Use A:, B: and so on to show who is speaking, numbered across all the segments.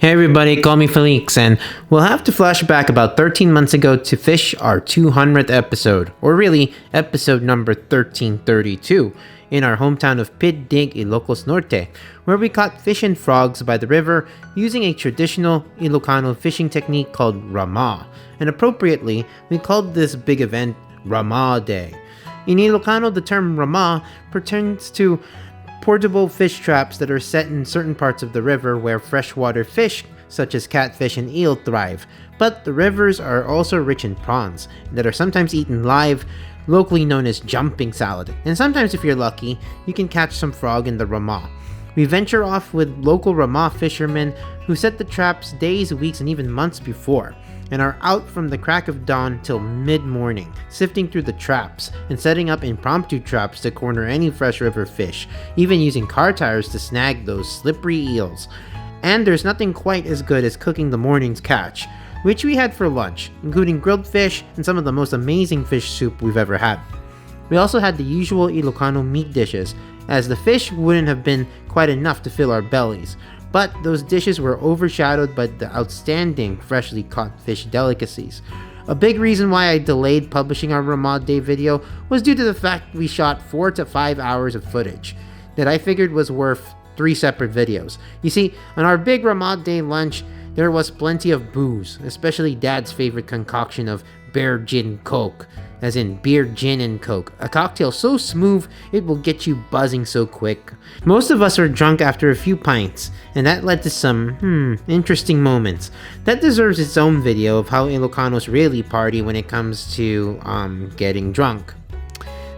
A: Hey everybody, call me Felix, and we'll have to flash back about 13 months ago to fish our 200th episode, or really, episode number 1332, in our hometown of Piddig, Ilocos Norte, where we caught fish and frogs by the river using a traditional Ilocano fishing technique called Rama, and appropriately, we called this big event Rama Day. In Ilocano, the term Rama pertains to portable fish traps that are set in certain parts of the river where freshwater fish such as catfish and eel thrive, but the rivers are also rich in prawns that are sometimes eaten live, locally known as jumping salad, and sometimes if you're lucky, you can catch some frog in the Rama. We venture off with local Rama fishermen who set the traps days, weeks, and even months before, and are out from the crack of dawn till mid-morning, sifting through the traps and setting up impromptu traps to corner any fresh river fish, even using car tires to snag those slippery eels. And there's nothing quite as good as cooking the morning's catch, which we had for lunch, including grilled fish and some of the most amazing fish soup we've ever had. We also had the usual Ilocano meat dishes, as the fish wouldn't have been quite enough to fill our bellies, but those dishes were overshadowed by the outstanding freshly caught fish delicacies. A big reason why I delayed publishing our Rama Day video was due to the fact we shot 4 to 5 hours of footage that I figured was worth 3 separate videos. You see, on our big Rama Day lunch, there was plenty of booze, especially Dad's favorite concoction of beer gin coke, as in beer, gin, and coke, a cocktail so smooth it will get you buzzing so quick. Most of us were drunk after a few pints, and that led to some, interesting moments. That deserves its own video of how Ilocanos really party when it comes to, getting drunk.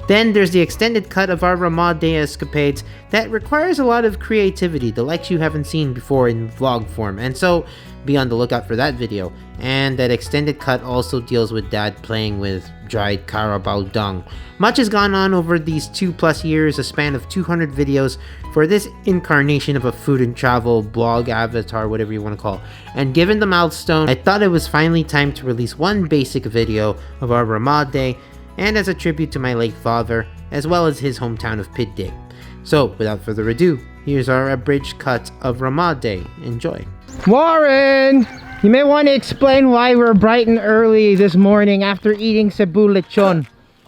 A: Then there's the extended cut of our Rama Day escapades that requires a lot of creativity, the likes you haven't seen before in vlog form, and so be on the lookout for that video. And that extended cut also deals with Dad playing with dried carabao dung. Much has gone on over these 2+ years, a span of 200 videos for this incarnation of a food and travel blog avatar, whatever you want to call it. And given the milestone, I thought it was finally time to release one basic video of our Rama Day, and as a tribute to my late father, as well as his hometown of Piddig. So, without further ado, here's our abridged cut of Rama Day. Enjoy.
B: Warren! You may want to explain why we're bright and early this morning after eating Cebu lechon.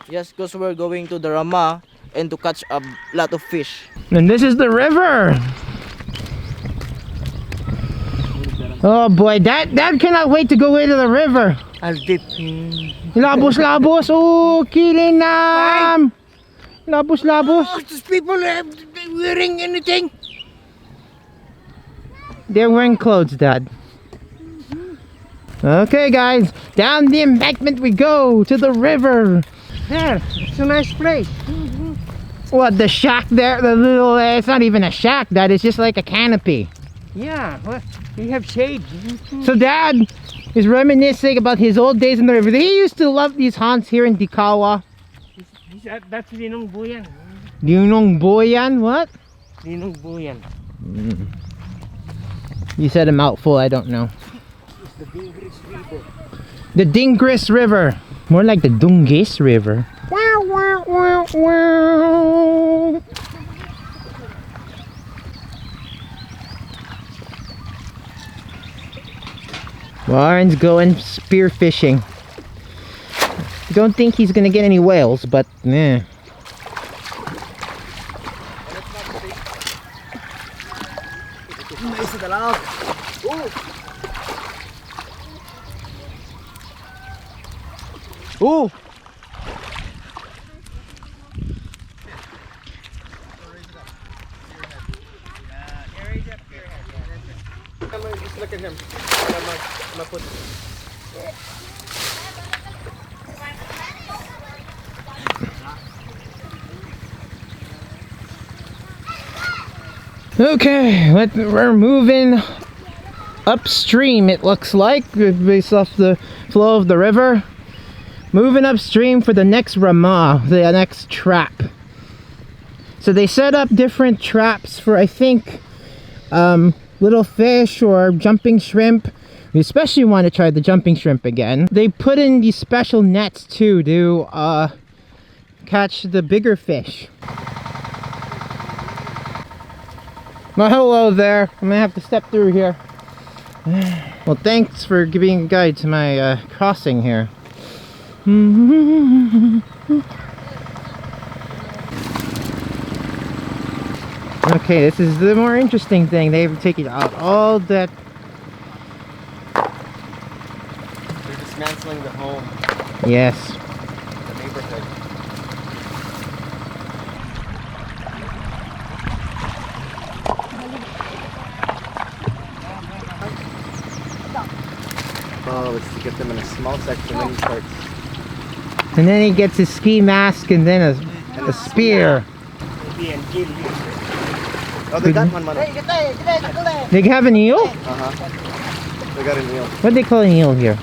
C: Yes, because we're going to the Rama and to catch a lot of fish.
B: And this is the river! Oh boy, Dad cannot wait to go into the river.
C: I'll dip.
B: Labos! Oh, kilinam! Labos!
C: Oh, these people are wearing anything.
B: They're wearing clothes, Dad. Okay, guys, down the embankment we go to the river.
D: There, it's a nice place.
B: What, the shack there? The little, it's not even a shack, Dad. It's just like a canopy.
D: Yeah, well, we have shade.
B: So Dad is reminiscing about his old days in the river. He used to love these haunts here in Dikawa.
D: That's Ninong Buyan.
B: Ninong Boyan? What?
D: Ninong Buyan.
B: You said a mouthful, I don't know.
D: It's the Dingris River.
B: The Dingris River. More like the Dungis River. Wow, wow, wow, wow. Warren's going spear fishing. Don't think he's gonna get any whales, but eh.
C: Oh!
D: Just look at him.
B: Okay, we're moving upstream, it looks like, based off the flow of the river. Moving upstream for the next Rama, the next trap. So they set up different traps for, I think, little fish or jumping shrimp. We especially want to try the jumping shrimp again. They put in these special nets too to catch the bigger fish. Well, hello there. I'm gonna have to step through here. Well, thanks for being a guide to my crossing here. Okay, this is the more interesting thing. They've taken out all that.
E: They're dismantling the home,
B: Yes.
E: the neighborhood. Oh, it's to get them in a small section, then he starts.
B: And then he gets his ski mask and then a spear.
E: Oh, they got one, mano.
B: They have an eel?
E: Uh-huh. They got an eel.
B: What do they call an eel here?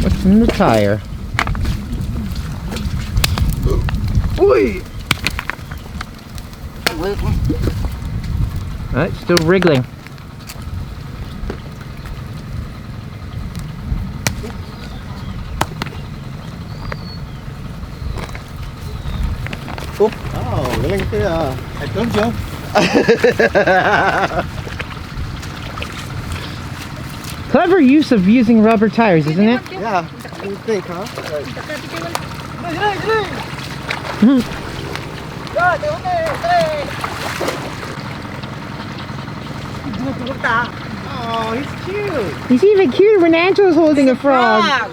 B: What's in the tire?
E: Oi!
B: It's still wriggling.
E: Oh, galing kaya. I told you.
B: Clever use of using rubber tires, isn't it?
E: Yeah, you think, huh? Oh, he's cute.
B: He's even cuter when Angel's holding a frog.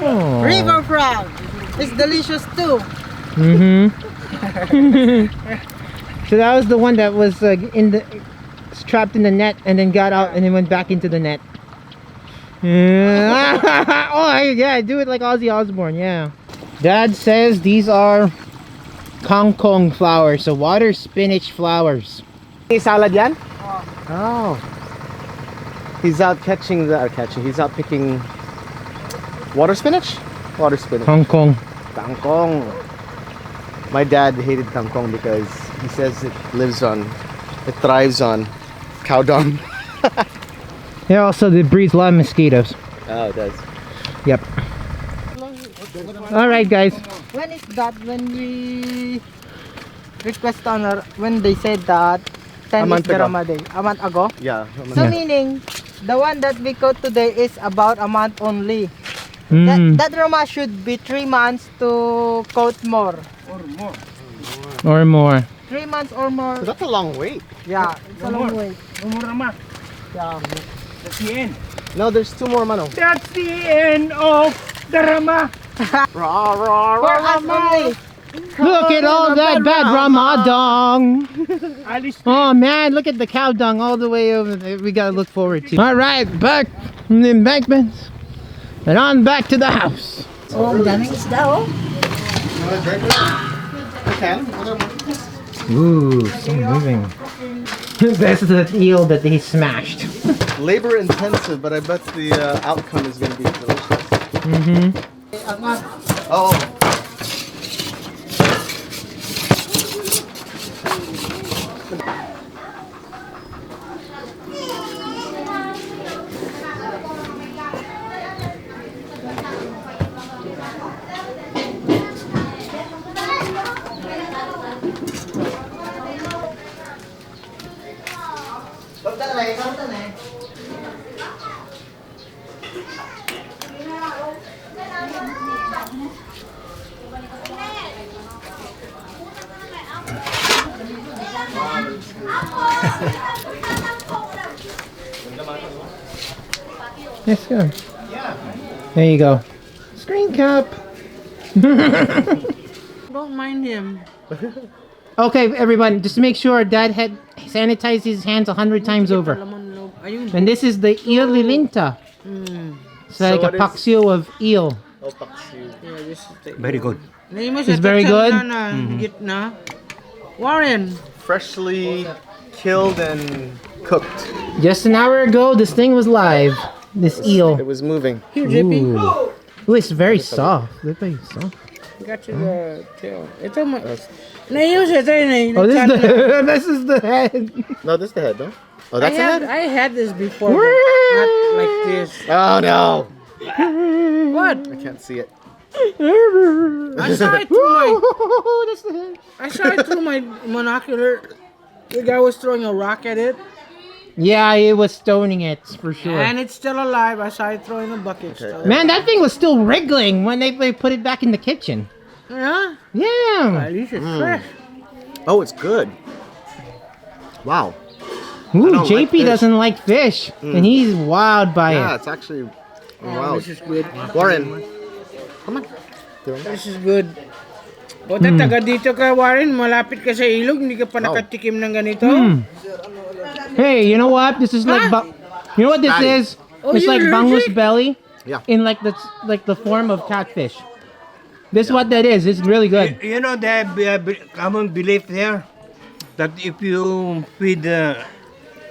B: Oh.
C: River frog. It's delicious too.
B: So that was the one that was trapped in the net and then got out and then went back into the net. Yeah. Oh yeah, do it like Ozzy Osbourne. Yeah. Dad says these are kangkong flowers, so water spinach flowers.
E: Salad yan? Oh. He's out he's out picking water spinach? Water spinach.
B: Kangkong.
E: Kangkong. My dad hated kangkong because he says it thrives on cow dung.
B: Yeah, also it breeds a lot of mosquitoes.
E: Oh, it does.
B: Yep. Alright guys.
C: When is that? When we request honor, when they said that 10
E: A
C: is
E: month
C: the
E: ago.
C: Rama day, a month ago?
E: Yeah.
C: So
B: Yeah.
C: meaning, the one that we caught today is about a month only.
B: Mm.
C: That Rama should be 3 months to coat more.
B: Or more.
C: 3 months or more.
E: That's a long wait.
C: Yeah, it's a long way.
D: Rama.
C: Yeah.
D: That's the end.
E: No, there's 2 more, mano.
D: That's the end of the Rama.
E: Rah, rah,
C: For
E: rah,
C: us only.
B: Look at all that bad Ramadan.
D: Alice.
B: Oh man, look at the cow dung all the way over there. We gotta look forward to. Alright, back from the embankments. And on back to the house.
C: Oh, ang daming isda oh.
B: Ooh, so moving. That's the eel that they smashed.
E: Labor intensive, but I bet the outcome is going to be delicious.
B: Mm-hmm.
E: Oh.
B: Let's go. There you go. Screen cap.
C: Don't mind him.
B: Okay, everyone, just make sure Dad had sanitized his hands 100 times over. And this is the eel lilinta. It's like a
E: what is-
B: paksio of eel.
E: Oh, paksiw.
A: Very good.
B: It's very good.
C: Warren.
E: Freshly killed and cooked.
B: Just an hour ago, this thing was live. This eel.
E: It was moving.
B: Ooh. Ooh, it's very soft. It's very soft.
C: Got you the tail. Ito mo. Na-use ito yun.
B: Oh, this is the this is the head.
E: No, this is the head, no? Oh, that's the head?
C: I had this before. But not like this.
E: Oh, no.
C: What?
E: I can't see it.
C: I saw it through my.
B: That's the head.
C: I saw it through my monocular. The guy was throwing a rock at it,
B: Yeah, it was stoning it for sure.
C: and it's still alive. I saw it throwing a bucket. Still.
B: Man, that thing was still wriggling when they put it back in the kitchen.
C: Yeah.
B: Yeah.
C: At least it's fresh.
E: Oh, it's good. Wow.
B: Ooh,
E: don't like
B: JP
E: fish.
B: doesn't like fish, and he's wowed by
E: Yeah,
B: it.
E: it's actually
C: Oh,
E: wow.
C: this is good.
E: Warren,
C: This is good. O taga dito ka, Warren, malapit ka sa ilog, hindi ka pa nakatikim ng ganito.
B: Hey, you know what? This is like, you know what this
E: Fatty.
B: is?
C: Oh,
B: It's
C: you're
B: like bangus
C: allergic?
B: belly
E: Yeah.
B: in like the form of catfish. This is what that is. It's really good.
D: You know the common belief there that if you feed a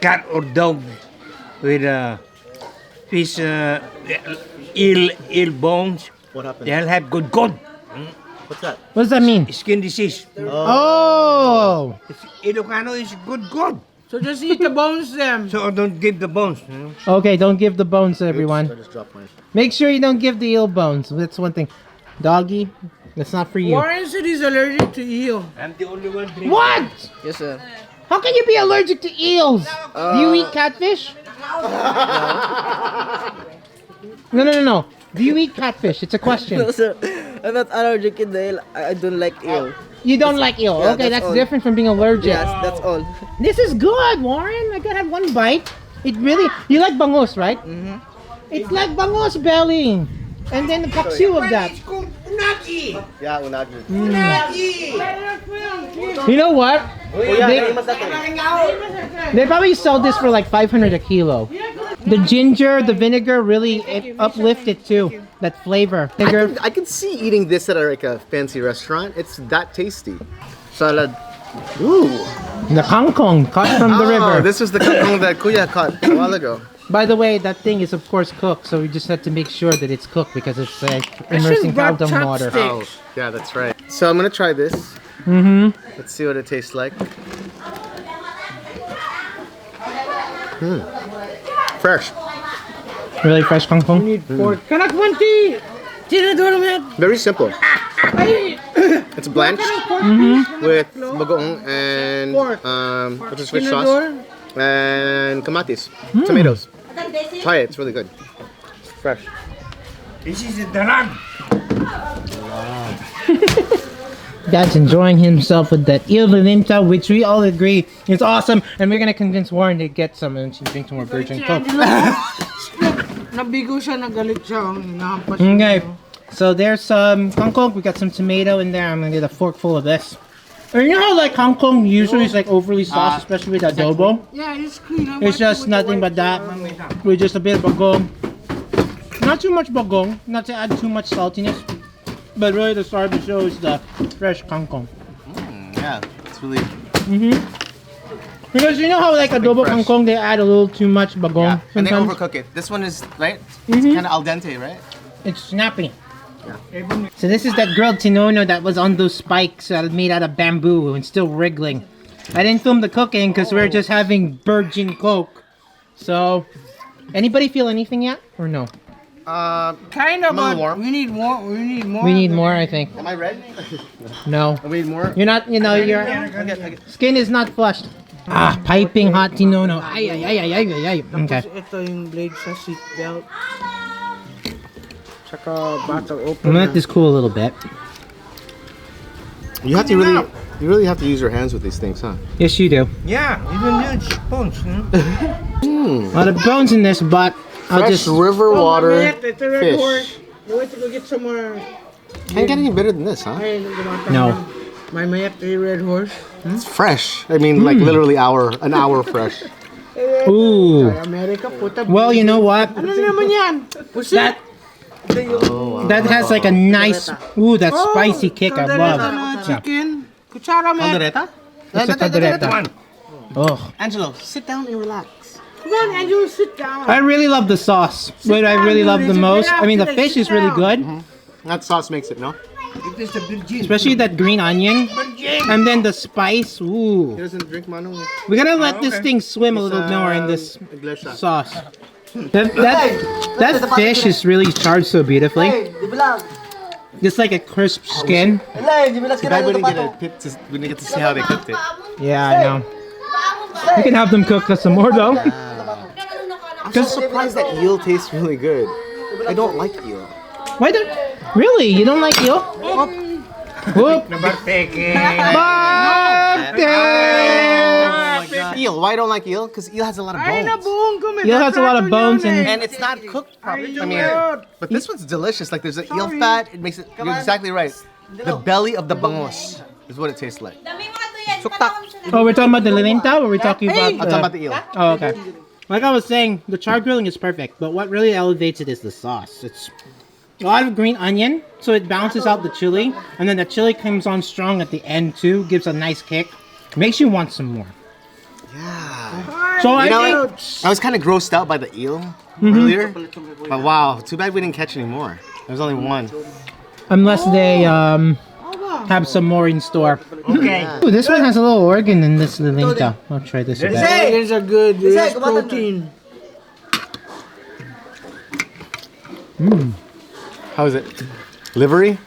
D: cat or dog with fish eel bones,
E: What happened?
D: they'll have good
E: What's that?
B: What does that mean?
D: skin disease.
B: Oh,
D: Ilocano is good.
C: So just eat the bones them.
D: So don't give the bones.
B: okay. Don't give the bones,
E: I
B: everyone.
E: just dropped mine.
B: Make sure you don't give the eel bones. That's one thing. Doggy, that's not for you.
C: Warren said he's allergic to eel.
D: I'm the only one drinking.
B: What?
E: Yes, sir.
B: How can you be allergic to eels? Do you eat catfish? No. Do you eat catfish? It's a question.
F: No, sir. I'm not allergic in the eel. I don't like eel.
B: You don't like eel.
F: Yeah,
B: Okay,
F: that's
B: that's
F: all.
B: different from being allergic.
F: Yes, that's all.
B: This is good, Warren. I gotta have one bite. It really. You like bangus, right? Mm-hmm. It's like bangus belly, and then the paksiw of that.
E: Yeah, unagi.
B: You know what?
E: Oh, yeah,
B: They- They probably sell this for like 500 a kilo. The ginger, the vinegar really uplift it too. That flavor. Vinegar.
E: I can see eating this at like a fancy restaurant. It's that tasty. Salad. Ooh.
B: The kangkong caught from the
E: Oh,
B: river.
E: this was the kangkong that Kuya caught a while ago.
B: By the way, that thing is of course cooked, so we just have to make sure that it's cooked because it's like immersing cow
C: brought
B: dung water.
C: chopsticks.
E: Oh, yeah, that's right. So I'm gonna try this.
B: Mm-hmm.
E: Let's see what it tastes like. Fresh.
B: Really fresh kangkong.
C: Kanak manti! Tinador mo.
E: Very simple. It's blanched with bagoong and which is fish sauce and kamatis, tomatoes. Try it. It's really good. Fresh.
D: This is a dalag.
B: Dad's enjoying himself with that eel vininta, which we all agree is awesome, and we're gonna convince Warren to get some and she drink some more virgin coke.
C: Nabigo siya, nagalit siya. Nahampas
B: Okay, so there's some kangkong. We got some tomato in there. I'm gonna get a fork full of this. And you know how like kangkong usually is like overly sauced, especially with adobo.
C: Yeah, it's clean.
B: It's just nothing but that with just a bit of bagong. Not too much bagong, not to add too much saltiness, but really the star of the show is the fresh kangkong.
E: Yeah, it's really.
B: Because you know how like adobo
E: fresh.
B: kangkong they add a little too much bagong
E: Yeah, and they
B: sometimes.
E: overcook it. This one is right. It's kind of al dente, right?
B: It's snappy. So this is that grilled tinono that was on those spikes that are made out of bamboo and still wriggling. I didn't film the cooking because we're just having virgin coke. So, anybody feel anything yet or no?
C: Kind of,
E: A little
C: but
E: warm.
C: we need more. We need more.
B: We need more, I think.
E: Am I red?
B: No,
E: We need more.
B: you're not. You know, your skin is not flushed. Ah, piping hot tinono. Ay, ay, ay, ay, ay, ay, ay. Okay.
C: Ito yung blade sa seatbelt. Tsaka bottle
B: I'm
C: opener.
B: gonna let this cool a little bit.
E: You have to really have to use your hands with these things, huh?
B: Yes, you do.
D: Yeah, even use spoons.
B: A lot of bones in this, but I'll
E: Fresh
B: just.
E: river water
C: Mayat, ito red
E: fish.
C: horse. You went to go get some more.
E: Can't get any better than this, huh?
C: Ay, gumata
B: No.
C: na. May mayat a red horse.
E: It's fresh. I mean, like literally an hour fresh.
B: Ooh.
C: America, puta.
B: Well, you know what?
C: Ano naman yan?
B: That that has like a nice. Ooh, that spicy kick I love.
C: Caldereta na chicken. Kutsara, man.
E: Caldereta?
B: It's a caldereta. Oh,
E: Angelo, sit down and relax.
C: Come on, Andrew, sit down.
B: I really love the sauce. What I really love the most. I mean, the fish is really good,
E: That sauce makes it, no?
D: It is the virgin.
B: especially that green onion, and then the spice.
E: He
B: Ooh,
E: doesn't drink Manu.
B: we're gonna let this thing swim a little more in this
E: Iglesia.
B: sauce. That fish is really charred so beautifully. Just like a crisp skin.
E: Too bad we didn't get to see how they cooked it.
B: Yeah, I know. We can have them cook us some more though.
E: I'm so surprised that eel tastes really good. I don't like eel.
B: Why don't? Really? You don't like eel? Whoop.
E: Eel. Why I don't like eel? Because eel has a lot of bones.
B: Eel has a lot of bones
E: And it's not cooked properly. I mean, but this one's delicious. Like there's an eel fat. It makes it. You're exactly right. The belly of the bangos is what it tastes like.
B: Oh, we're talking about the linenta, or we're talking about?
E: I'm talking about the eel.
B: Oh, okay. Like I was saying, the char grilling is perfect, but what really elevates it is the sauce. It's a lot of green onion, so it balances out the chili, and then the chili comes on strong at the end too, gives a nice kick. Makes you want some more.
E: Yeah.
B: So I
E: know,
B: think
E: I was kind of grossed out by the eel earlier, but wow, too bad we didn't catch any more. There's only one.
B: unless they have some more in store.
D: Okay.
B: Ooh, this one has a little organ in this linenta. I'll try this a bit.
C: There's a good protein.
E: How is it? Livery?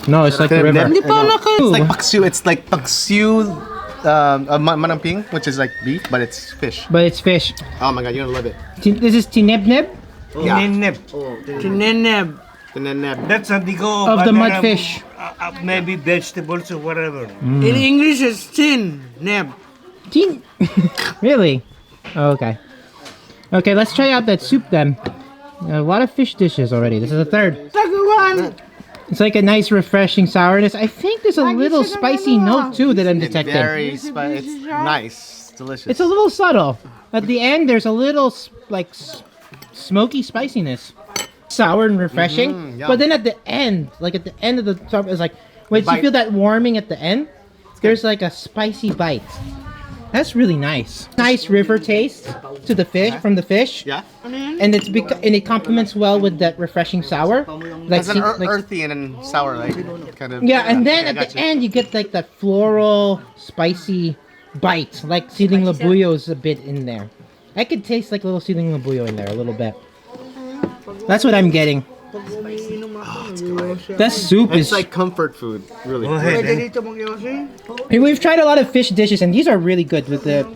B: No, it's like the river.
E: It's like paksiw. It's like paksiw manamping, which is like beef, but it's fish.
B: But it's fish.
E: Oh my god, you're gonna love it.
B: This is tinebneb
E: Yeah.
D: Ninip.
C: Chineneb.
E: And then
D: That's a digo
B: of the mudfish.
D: Maybe vegetables or whatever.
C: In English, it's chin neb.
B: Tin. Really? Oh, okay. Okay, let's try out that soup then. A lot of fish dishes already. This is the third.
C: Tagawan.
B: It's like a nice, refreshing sourness. I think there's a little spicy note too that I'm detecting.
E: very spicy. It's nice. It's delicious.
B: It's a little subtle. At the end, there's a little smoky spiciness. Sour and refreshing.
E: yum.
B: But then at the end, like at the end of the top, it's like, wait, you
E: bite.
B: feel that warming at the end? There's like a spicy bite. That's really nice. Nice river taste to the fish, from the fish.
E: Yeah.
B: And it's and it complements well with that refreshing sour. Like,
E: It's an earthy and then sour, like kind of.
B: yeah, and then
E: I
B: at the
E: gotcha.
B: end you get like that floral, spicy bite, like siling labuyo's a bit in there. I could taste like a little siling labuyo in there a little bit. That's what I'm getting. That soup
E: It's
B: is
E: like comfort food, really.
D: Go ahead.
B: Hey, we've tried a lot of fish dishes, and these are really good with the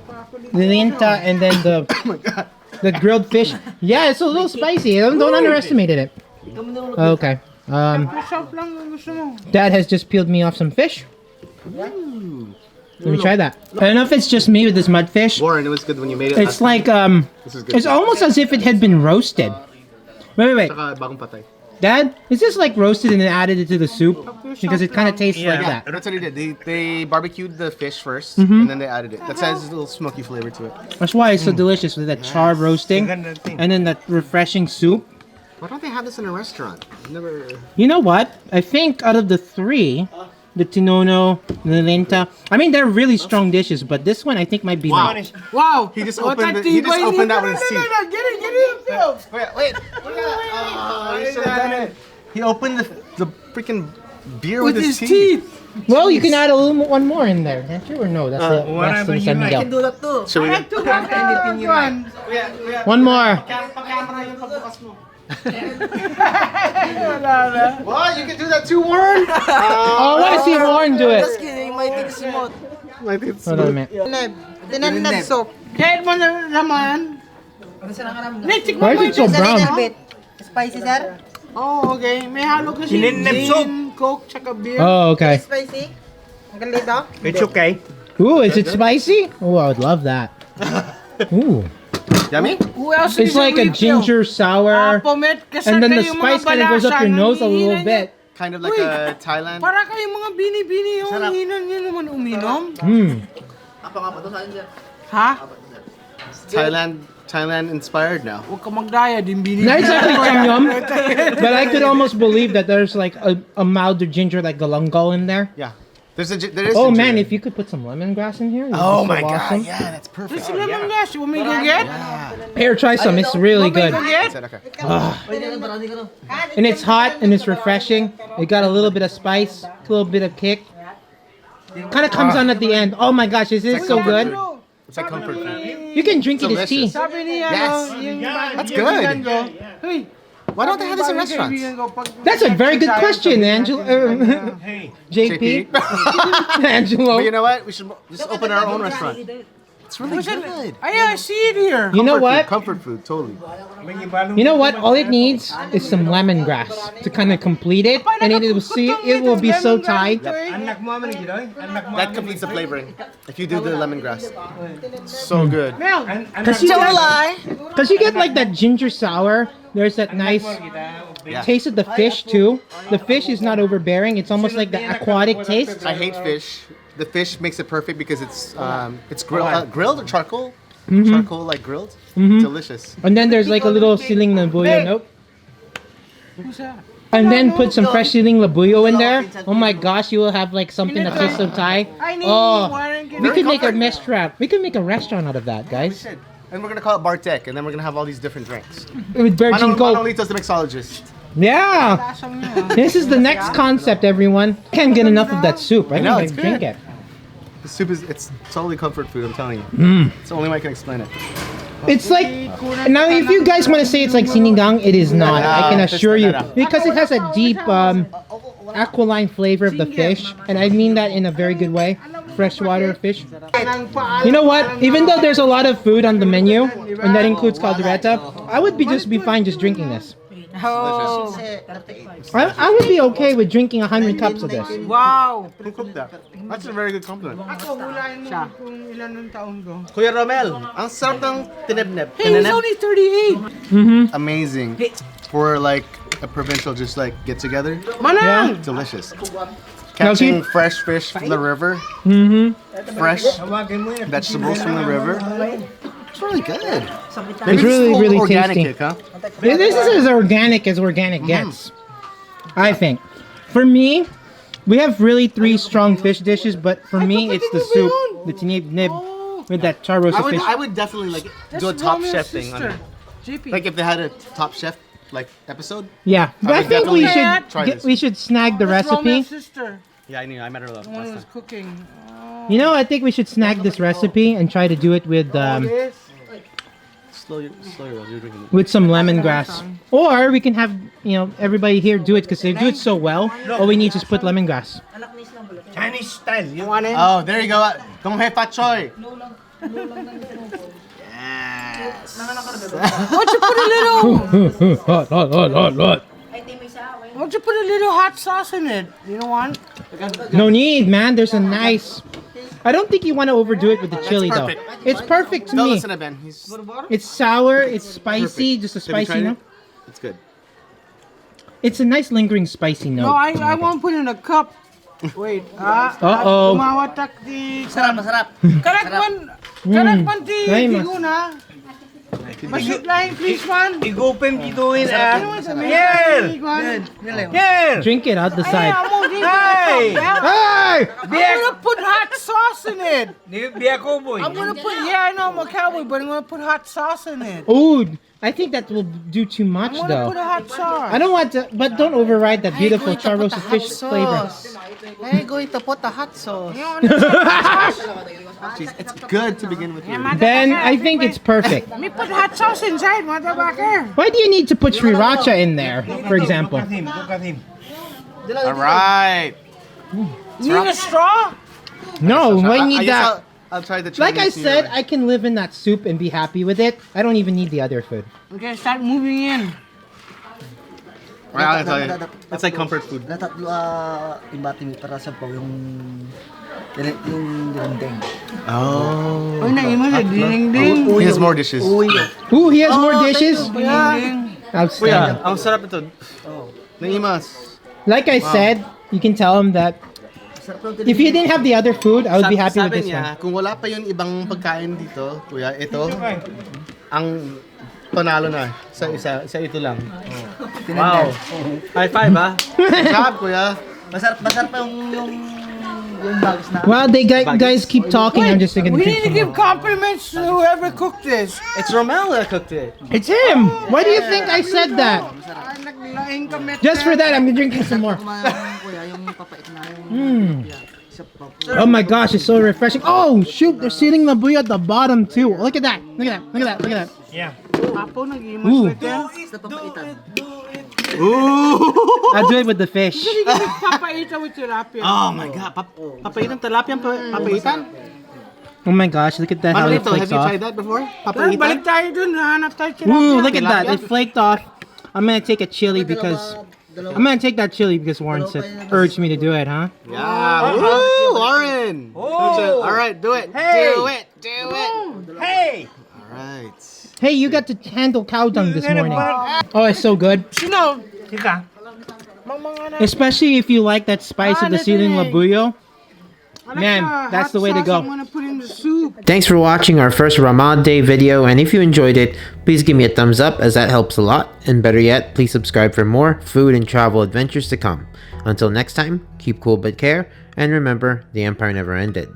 B: linenta and then the grilled fish. Yeah, it's a little spicy. Don't underestimate it. Okay. Dad has just peeled me off some fish. Let me try that. I don't know if it's just me with this mudfish.
E: Warren, it was good when you made it.
B: It's like
E: This is good.
B: it's almost as if it had been roasted. Wait.
E: Saka bagong patay.
B: Dad, is this like roasted and then added it to the soup? Because it kind of tastes like
E: Yeah,
B: that.
E: that's what they did. They barbecued the fish 1st, and then they added it. That adds a little smoky flavor to it.
B: That's why it's so delicious with that char roasting and then that refreshing soup.
E: Why don't they have this in a restaurant? I've never.
B: You know what? I think out of the three, the tinono, the lenta, I mean they're really strong dishes, but this one I think might be
E: Wow.
B: like,
C: Wow.
E: He just opened that with his teeth.
C: Get it.
E: Wait. Oh, you should have done it. He opened the freaking beer with, his teeth.
B: well, you can add a little one more in there, can't you? Or no, that's the rest
D: whatever
B: of the
D: you
B: San
D: like.
B: Miguel.
F: Do that too.
E: Should we?
B: One more.
E: What? You can do that too, Warren?
B: Oh, I want to see Warren do it.
F: Just kidding, my thing is smooth.
E: Like it's
B: Hold on a minute.
F: Tinanad soup.
C: Kahit mo na naman.
B: Why is it so brown?
F: Spicy, sir?
C: Oh, okay. May halo kasi
D: Chineneb soup.
C: gin, coke, tsaka beer.
B: Oh, okay.
F: Spicy? Ang galito?
D: It's okay.
B: Ooh, is it spicy? Oh, I would love that. Ooh.
E: yummy.
C: Who else
B: It's
C: is
B: like a ginger sour,
C: Pomit,
B: and then the spice kind of goes up your nose a little bit.
E: Kind of like a Thailand.
C: Para kayong mga bini-bini yung hinan nyo naman uminom. Ha?
E: Thailand inspired now.
C: Huwag ka magdaya, din bini.
B: Not exactly changyom, but I could almost believe that there's like a milder ginger like galangal in there.
E: Yeah. There is.
B: Oh
E: ginger
B: man,
E: in
B: if you could put some lemongrass in here. it'd be
E: Oh
B: so
E: my
B: awesome.
E: god, yeah, that's perfect.
C: Sila mang gas, you want me to go get?
B: Here, try some. It's really good.
E: That's it, okay.
B: And it's hot and it's refreshing. It got a little bit of spice, a little bit of kick. Kind of comes on at the end. Oh my gosh, is this so good?
E: It's like comfort food.
B: You can drink it as tea.
E: Delicious.
C: Sabi niya,
E: Yes.
C: yung
E: That's
C: yung
E: good.
C: bigan ko, hey,
E: Why don't they have this in restaurants?
B: That's a very good question, Angelo.
D: Hey,
B: JP.
E: But
B: Angelo.
E: you know what? We should just open our own restaurant. It's really good.
C: I see it here.
B: You know what?
E: Comfort food, totally.
B: You know what? All it needs is some lemongrass to kind of complete it, and it will be so tight.
D: anak mo man gid oy. Anak mo.
E: That completes the flavoring. If you do the lemongrass, so good.
B: Cause you get like that ginger sour. There's that nice
E: Yeah.
B: taste of the fish too. The fish is not overbearing. It's almost like the aquatic taste.
E: I hate fish. The fish makes it perfect because it's grilled or charcoal.
B: Mm-hmm.
E: Charcoal like grilled. Delicious.
B: And then there's like a little siling labuyo. Nope. And then put some fresh siling labuyo in there. Oh my gosh, you will have like something that tastes so Thai. Oh, we could make a restaurant. We could make a restaurant out of that, guys.
E: And we're gonna call it Bartek, and then we're gonna have all these different drinks.
B: With virgin Coke.
E: Manolito's the mixologist.
B: Yeah. This is the next concept, everyone. Can't get enough of that soup. I
E: know,
B: think
E: it's
B: I drink
E: good.
B: it.
E: The soup it's totally comfort food. I'm telling you. It's the only way I can explain it.
B: It's like, now if you guys want to say it's like sinigang, it is not. I can assure you. Because it has a deep aqualine flavor of the fish. And I mean that in a very good way. Freshwater fish. You know what? Even though there's a lot of food on the menu, and that includes caldereta, I would be fine just drinking this.
C: Oh.
B: I would be okay with drinking 100 cups of this.
C: Wow.
E: Who cooked that? That's a very good compliment.
C: Ako, hulaan mo kung ilan ng taon ko.
E: Kuya Romel, ang sarap ng tinebneb.
C: Hey, he's only 38.
E: Amazing. For like a provincial just like get together.
C: Manang!
E: Delicious. Catching fresh fish from the river. Fresh vegetables from the river. It's really good.
B: It's really, really
E: organic
B: tasty.
E: kick, huh?
B: This is as organic gets. I think. For me, we have really 3 strong fish dishes, but for me, it's the soup, the tinib-nib, with that char roast fish.
E: I would definitely like do a top chef thing on it.
C: JP.
E: Like if they had a top chef like episode.
B: Yeah, but I
E: would
B: think we
E: definitely try
B: should
E: this.
B: we should snag the recipe.
C: Roma's sister.
E: Yeah, I knew. I met her last
C: The one who was
E: time.
C: cooking.
B: You know, I think we should snag this recipe and try to do it with
C: This.
E: Slow your roll. You're drinking it.
B: with some lemongrass. Or we can have, everybody here do it because they do it so well. All we need is put lemongrass.
D: Chinese style. You
C: Want it?
E: Oh, there you go. Kung hei pa choy.
C: Why'd you put a little? Why'd you put a little hot sauce in it? You don't want?
B: No need, man. There's a nice. I don't think you want to overdo it with the chili though.
E: perfect.
B: It's perfect to
E: Don't
B: me.
E: listen to Ben. He's
B: It's sour. It's spicy. Just a
E: Have you
B: spicy
E: tried
B: note.
E: it? It's good.
B: It's a nice lingering spicy note.
C: No, I won't put it in a cup. Wait.
B: Uh-oh.
C: Tumawatak di... Masarap. Karak man di
B: Ay, mas-
C: Tiguna. Masit lain, please, man.
D: Igupen gituin ah.
C: Here!
D: Here.
B: Drink it out the side.
C: Hey!
B: Hey!
C: I'm gonna put hot sauce in it.
D: Be a cowboy.
C: I'm gonna put, I know I'm a cowboy, but I'm gonna put hot sauce in it.
B: Ooh, I think that will do too much
C: I'm gonna put
B: though.
C: a hot sauce.
B: I don't want to, but don't override that beautiful char roasted fish flavor.
F: I'm going to put the hot sauce.
E: Jeez, it's good to begin with. Here.
B: Ben, I think it's perfect.
C: Me put hot sauce inside, motherfucker.
B: Why do you need to put sriracha in there, for example?
D: Look at him.
E: All right.
C: You need a straw?
B: No, why need
E: guess
B: that?
E: I'll try the Chinese
B: Like I
E: New
B: said,
E: Year.
B: I can live in that soup and be happy with it. I don't even need the other food.
C: Okay, start moving in.
E: Well, I'll tell you. It's like comfort food.
F: Natatlo ibating para sa po yung dinding.
E: Oh.
C: Uy, naima sa ding-ding.
E: He has more dishes.
B: Ooh, he has more dishes.
C: Ding-ding.
B: Outstanding.
E: Ang sarap ito. Naimas.
B: Like I said, you can tell him that if you didn't have the other food, I would be happy with this
E: Sabi niya,
B: one.
E: kung wala pa yung ibang pagkain dito, kuya, ito, ang panalo na. Sa ito lang.
F: Wow.
E: High five, ha? Sarap, kuya.
F: Masarap pa yung bags na.
B: Well, guys keep talking. I'm just thinking.
C: We need to give compliments to whoever cooked this.
E: It's Romel that cooked it.
B: It's him. Why do you think I said that?
C: Ay, naglaing kami.
B: Just for that, I'm drinking some more.
F: Kuya, yung papait na yung
B: Oh my gosh, it's so refreshing. Oh shoot, they're sealing the buoy at the bottom too. Look at that. Look at that. Look at that. Look at that.
D: Yeah.
C: Apo, nag-imas na yan.
B: I'll do it with the fish.
C: Hindi ka nagpapaita with tilapia.
F: Oh my god, papaitan tilapia, papaitan.
B: Oh my gosh, look at that, how it
F: Manolito, have
B: flakes
F: you
B: off.
F: tried that before?
C: Balik
F: Papaitan?
C: tayo dun, hanap tayo tilapia.
B: Ooh, look at that, it flaked off. I'm gonna take a chili because that chili because Warren said urged me to do it, huh?
F: Yeah. Woo, Warren. All right, do it.
D: Hey.
F: Do it. Do it.
D: Hey!
F: All right.
B: Hey, you got to handle cow dung this morning. Oh, it's so good.
C: Sino?
D: Ika.
B: Especially if you like that spice of the siling labuyo. Man, that's the way to go.
C: I'm gonna put in the soup.
A: Thanks for watching our first Rama Day video, and if you enjoyed it, please give me a thumbs up as that helps a lot, and better yet, please subscribe for more food and travel adventures to come. Until next time, keep cool but care, and remember, the empire never ended.